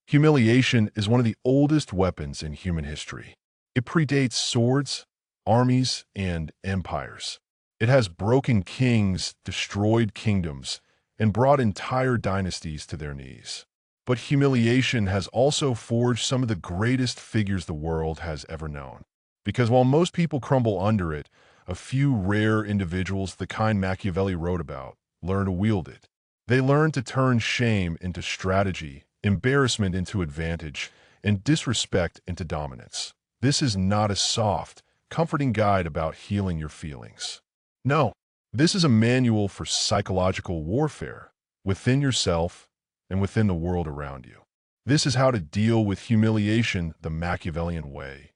Humiliation is one of the oldest weapons in human history. It predates swords, armies, and empires. It has broken kings, destroyed kingdoms, and brought entire dynasties to their knees. But humiliation has also forged some of the greatest figures the world has ever known. Because while most people crumble under it, a few rare individuals, the kind Machiavelli wrote about, learn to wield it. They learn to turn shame into strategy, embarrassment into advantage, and disrespect into dominance. This is not a soft, comforting guide about healing your feelings. No, this is a manual for psychological warfare within yourself and within the world around you. This is how to deal with humiliation the Machiavellian way,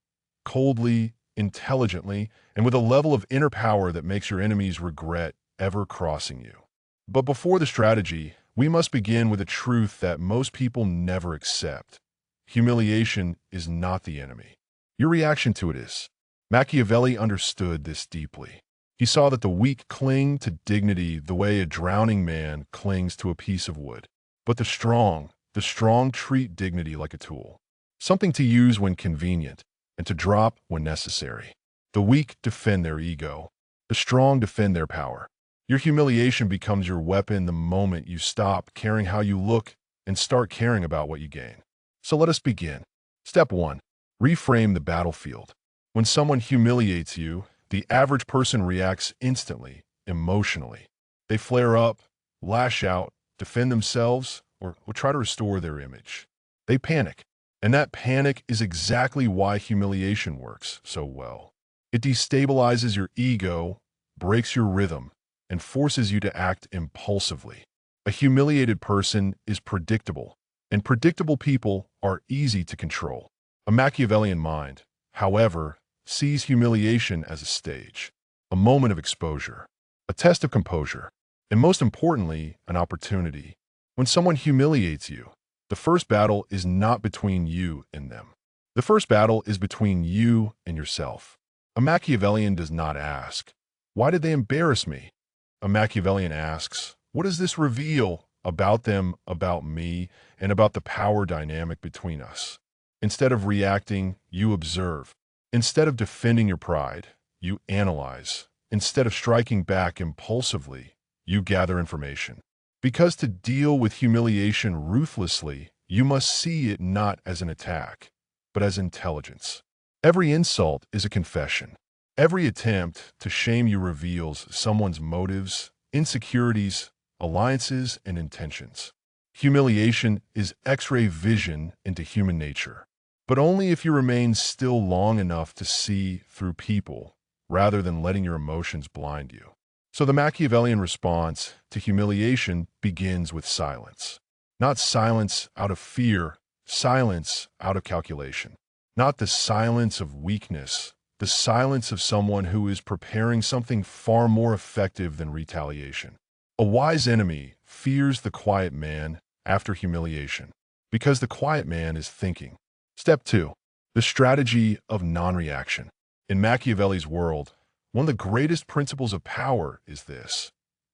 coldly, intelligently, and with a level of inner power that makes your enemies regret ever crossing you. But before the strategy, we must begin with a truth that most people never accept. Humiliation is not the enemy. Your reaction to it is. Machiavelli understood this deeply. He saw that the weak cling to dignity the way a drowning man clings to a piece of wood. But the strong treat dignity like a tool, something to use when convenient and to drop when necessary. The weak defend their ego. The strong defend their power. Your humiliation becomes your weapon the moment you stop caring how you look and start caring about what you gain. So let us begin. Step 1. Reframe the battlefield. When someone humiliates you, the average person reacts instantly, emotionally. They flare up, lash out, defend themselves, or try to restore their image. They panic. And that panic is exactly why humiliation works so well. It destabilizes your ego, breaks your rhythm, and forces you to act impulsively. A humiliated person is predictable, and predictable people are easy to control. A Machiavellian mind, however, sees humiliation as a stage, a moment of exposure, a test of composure, and most importantly, an opportunity. When someone humiliates you, the first battle is not between you and them. The first battle is between you and yourself. A Machiavellian does not ask, "Why did they embarrass me?" A Machiavellian asks, "What does this reveal about them, about me, and about the power dynamic between us?" Instead of reacting, you observe. Instead of defending your pride, you analyze. Instead of striking back impulsively, you gather information. Because to deal with humiliation ruthlessly, you must see it not as an attack, but as intelligence. Every insult is a confession. Every attempt to shame you reveals someone's motives, insecurities, alliances, and intentions. Humiliation is X-ray vision into human nature, but only if you remain still long enough to see through people rather than letting your emotions blind you. So the Machiavellian response to humiliation begins with silence. Not silence out of fear, silence out of calculation. Not the silence of weakness, the silence of someone who is preparing something far more effective than retaliation. A wise enemy fears the quiet man after humiliation, because the quiet man is thinking. Step 2. The strategy of non-reaction. In Machiavelli's world, one of the greatest principles of power is this: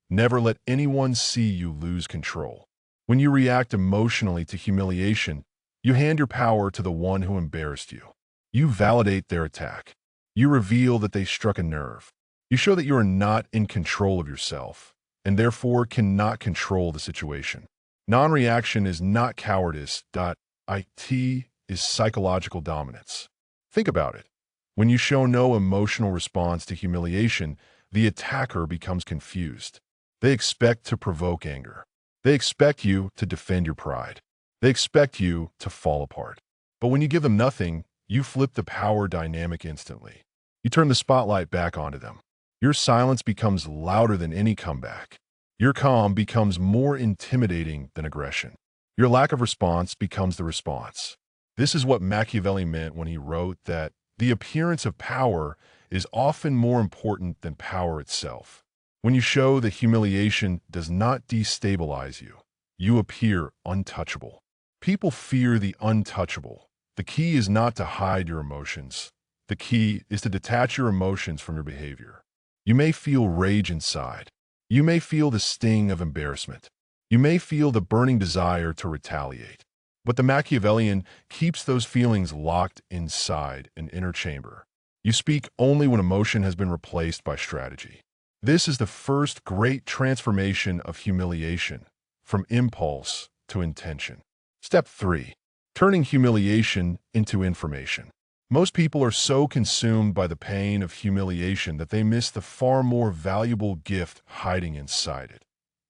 never let anyone see you lose control. When you react emotionally to humiliation, you hand your power to the one who embarrassed you. You validate their attack. You reveal that they struck a nerve. You show that you are not in control of yourself, and therefore cannot control the situation. Non-reaction is not cowardice. It is psychological dominance. Think about it. When you show no emotional response to humiliation, the attacker becomes confused. They expect to provoke anger. They expect you to defend your pride. They expect you to fall apart. But when you give them nothing, you flip the power dynamic instantly. You turn the spotlight back onto them. Your silence becomes louder than any comeback. Your calm becomes more intimidating than aggression. Your lack of response becomes the response. This is what Machiavelli meant when he wrote that the appearance of power is often more important than power itself. When you show that humiliation does not destabilize you, you appear untouchable. People fear the untouchable. The key is not to hide your emotions. The key is to detach your emotions from your behavior. You may feel rage inside. You may feel the sting of embarrassment. You may feel the burning desire to retaliate. But the Machiavellian keeps those feelings locked inside an inner chamber. You speak only when emotion has been replaced by strategy. This is the first great transformation of humiliation, from impulse to intention. Step 3. Turning humiliation into information. Most people are so consumed by the pain of humiliation that they miss the far more valuable gift hiding inside it: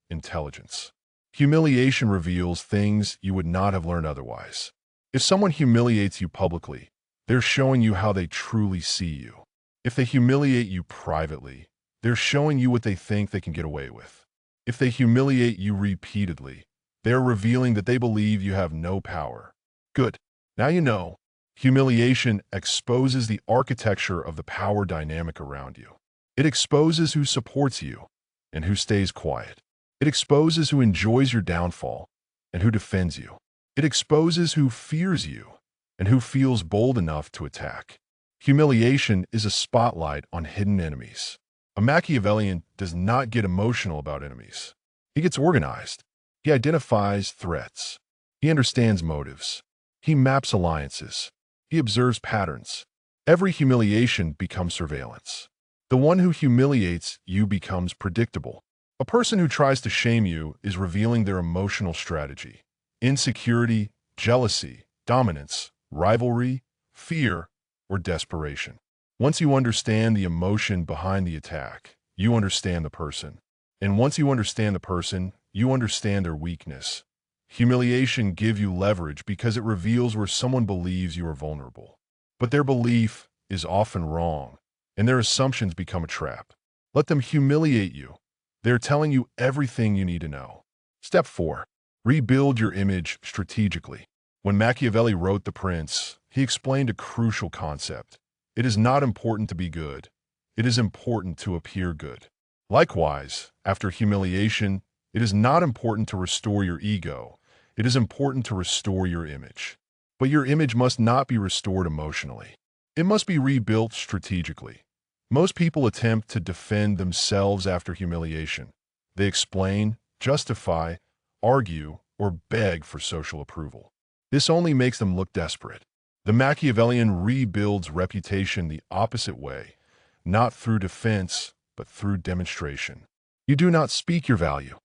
intelligence. Humiliation reveals things you would not have learned otherwise. If someone humiliates you publicly, they're showing you how they truly see you. If they humiliate you privately, they're showing you what they think they can get away with. If they humiliate you repeatedly, they're revealing that they believe you have no power. Good. Now you know. Humiliation exposes the architecture of the power dynamic around you. It exposes who supports you and who stays quiet. It exposes who enjoys your downfall and who defends you. It exposes who fears you and who feels bold enough to attack. Humiliation is a spotlight on hidden enemies. A Machiavellian does not get emotional about enemies. He gets organized. He identifies threats. He understands motives. He maps alliances. He observes patterns. Every humiliation becomes surveillance. The one who humiliates you becomes predictable. A person who tries to shame you is revealing their emotional strategy: insecurity, jealousy, dominance, rivalry, fear, or desperation. Once you understand the emotion behind the attack, you understand the person. And once you understand the person, you understand their weakness. Humiliation gives you leverage because it reveals where someone believes you are vulnerable. But their belief is often wrong, and their assumptions become a trap. Let them humiliate you. They're telling you everything you need to know. Step 4. Rebuild your image strategically. When Machiavelli wrote The Prince, he explained a crucial concept. It is not important to be good. It is important to appear good. Likewise, after humiliation, it is not important to restore your ego. It is important to restore your image. But your image must not be restored emotionally. It must be rebuilt strategically. Most people attempt to defend themselves after humiliation. They explain, justify, argue, or beg for social approval. This only makes them look desperate. The Machiavellian rebuilds reputation the opposite way, not through defense, but through demonstration. You do not speak your value.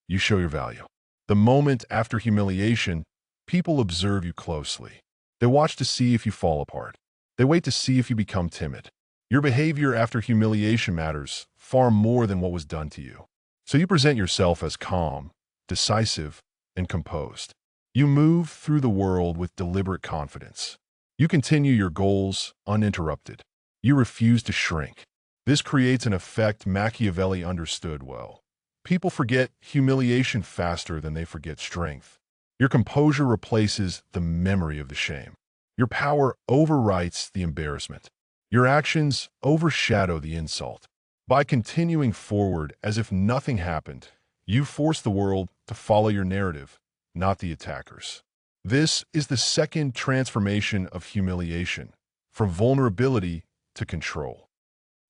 You show your value. The moment after humiliation, people observe you closely. They watch to see if you fall apart. They wait to see if you become timid. Your behavior after humiliation matters far more than what was done to you. So you present yourself as calm, decisive, and composed. You move through the world with deliberate confidence. You continue your goals uninterrupted. You refuse to shrink. This creates an effect Machiavelli understood well. People forget humiliation faster than they forget strength. Your composure replaces the memory of the shame. Your power overwrites the embarrassment. Your actions overshadow the insult. By continuing forward as if nothing happened, you force the world to follow your narrative, not the attackers. This is the second transformation of humiliation, from vulnerability to control.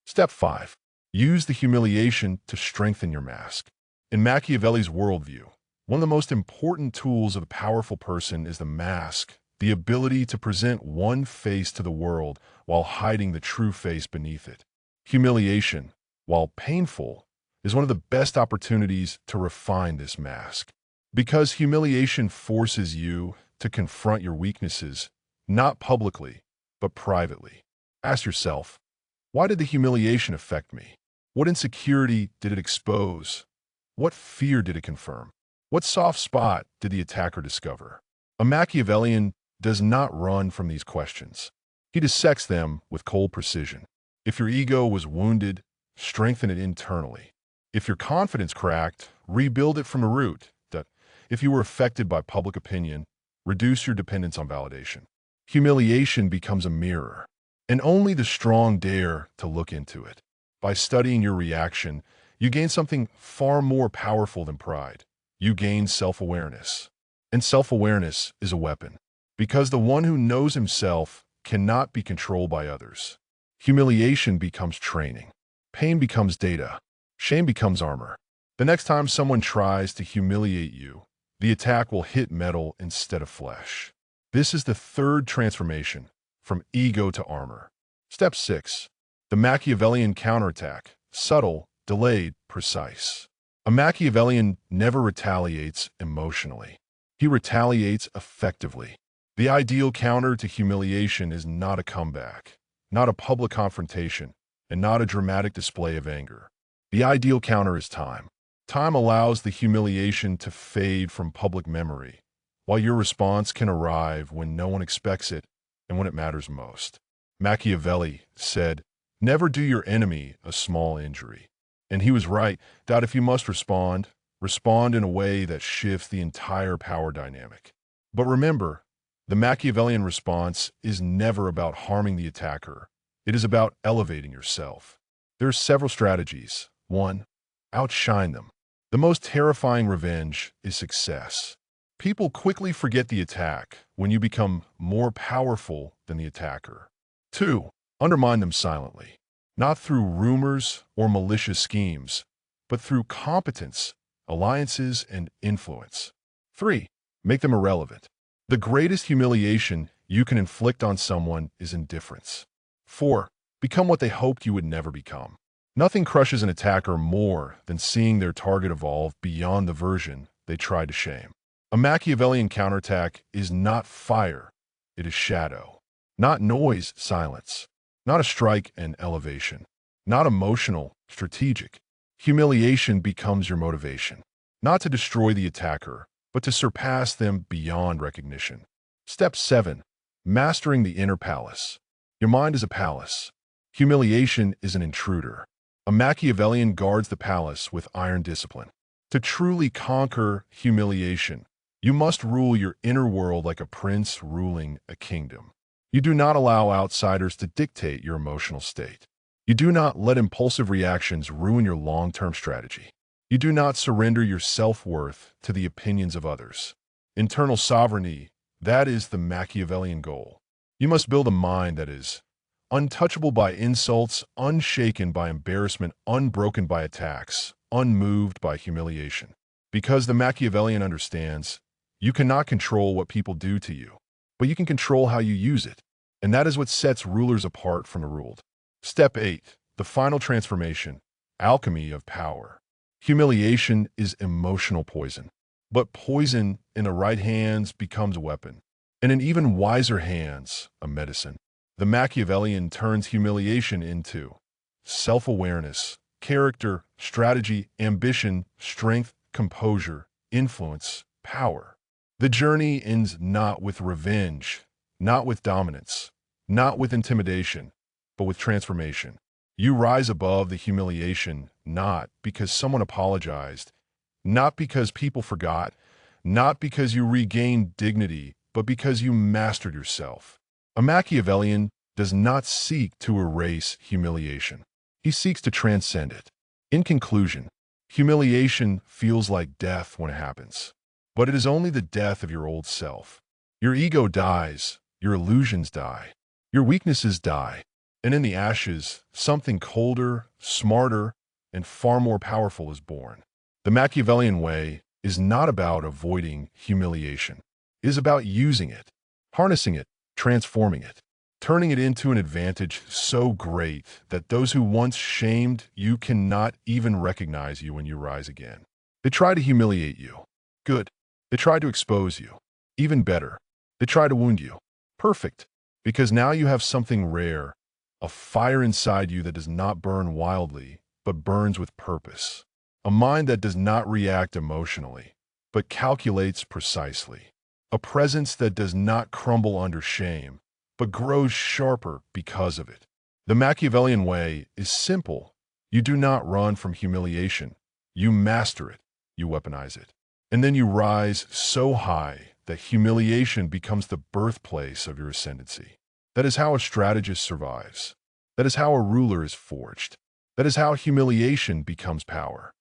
Step 5. Use the humiliation to strengthen your mask. In Machiavelli's worldview, one of the most important tools of a powerful person is the mask, the ability to present one face to the world while hiding the true face beneath it. Humiliation, while painful, is one of the best opportunities to refine this mask. Because humiliation forces you to confront your weaknesses, not publicly, but privately. Ask yourself, why did the humiliation affect me? What insecurity did it expose? What fear did it confirm? What soft spot did the attacker discover? A Machiavellian does not run from these questions. He dissects them with cold precision. If your ego was wounded, strengthen it internally. If your confidence cracked, rebuild it from the root. If you were affected by public opinion, reduce your dependence on validation. Humiliation becomes a mirror, and only the strong dare to look into it. By studying your reaction, you gain something far more powerful than pride. You gain self-awareness. And self-awareness is a weapon, because the one who knows himself cannot be controlled by others. Humiliation becomes training. Pain becomes data. Shame becomes armor. The next time someone tries to humiliate you, The attack will hit metal instead of flesh. This is the third transformation, from ego to armor. Step 6. The Machiavellian counterattack. Subtle, delayed, precise. A Machiavellian never retaliates emotionally. He retaliates effectively. The ideal counter to humiliation is not a comeback, not a public confrontation, and not a dramatic display of anger. The ideal counter is time. Time allows the humiliation to fade from public memory, while your response can arrive when no one expects it and when it matters most. Machiavelli said, "Never do your enemy a small injury." And he was right. If you must respond, respond in a way that shifts the entire power dynamic. But remember, the Machiavellian response is never about harming the attacker. It is about elevating yourself. There are several strategies. 1. Outshine them. The most terrifying revenge is success. People quickly forget the attack when you become more powerful than the attacker. 2. Undermine them silently. Not through rumors or malicious schemes, but through competence, alliances, and influence. 3. Make them irrelevant. The greatest humiliation you can inflict on someone is indifference. 4. Become what they hoped you would never become. Nothing crushes an attacker more than seeing their target evolve beyond the version they tried to shame. A Machiavellian counterattack is not fire, it is shadow. Not noise, silence. Not a strike and elevation. Not emotional, strategic. Humiliation becomes your motivation. Not to destroy the attacker, but to surpass them beyond recognition. Step 7. Mastering the inner palace. Your mind is a palace. Humiliation is an intruder. A Machiavellian guards the palace with iron discipline. To truly conquer humiliation, you must rule your inner world like a prince ruling a kingdom. You do not allow outsiders to dictate your emotional state. You do not let impulsive reactions ruin your long-term strategy. You do not surrender your self-worth to the opinions of others. Internal sovereignty, that is the Machiavellian goal. You must build a mind that is untouchable by insults, unshaken by embarrassment, unbroken by attacks, unmoved by humiliation. Because the Machiavellian understands, you cannot control what people do to you, but you can control how you use it. And that is what sets rulers apart from the ruled. Step 8. The final transformation. Alchemy of power. Humiliation is emotional poison. But poison in the right hands becomes a weapon, and in even wiser hands, a medicine. The Machiavellian turns humiliation into self-awareness, character, strategy, ambition, strength, composure, influence, power. The journey ends not with revenge, not with dominance, not with intimidation, but with transformation. You rise above the humiliation not because someone apologized, not because people forgot, not because you regained dignity, but because you mastered yourself. A Machiavellian does not seek to erase humiliation. He seeks to transcend it. In conclusion, humiliation feels like death when it happens, but it is only the death of your old self. Your ego dies, your illusions die, your weaknesses die, and in the ashes, something colder, smarter, and far more powerful is born. The Machiavellian way is not about avoiding humiliation. It is about using it, harnessing it, transforming it, turning it into an advantage so great that those who once shamed you cannot even recognize you when you rise again. They try to humiliate you. Good. They try to expose you. Even better. They try to wound you. Perfect. Because now you have something rare, a fire inside you that does not burn wildly, but burns with purpose. A mind that does not react emotionally, but calculates precisely. A presence that does not crumble under shame, but grows sharper because of it. The Machiavellian way is simple. You do not run from humiliation. You master it. You weaponize it. And then you rise so high that humiliation becomes the birthplace of your ascendancy. That is how a strategist survives. That is how a ruler is forged. That is how humiliation becomes power.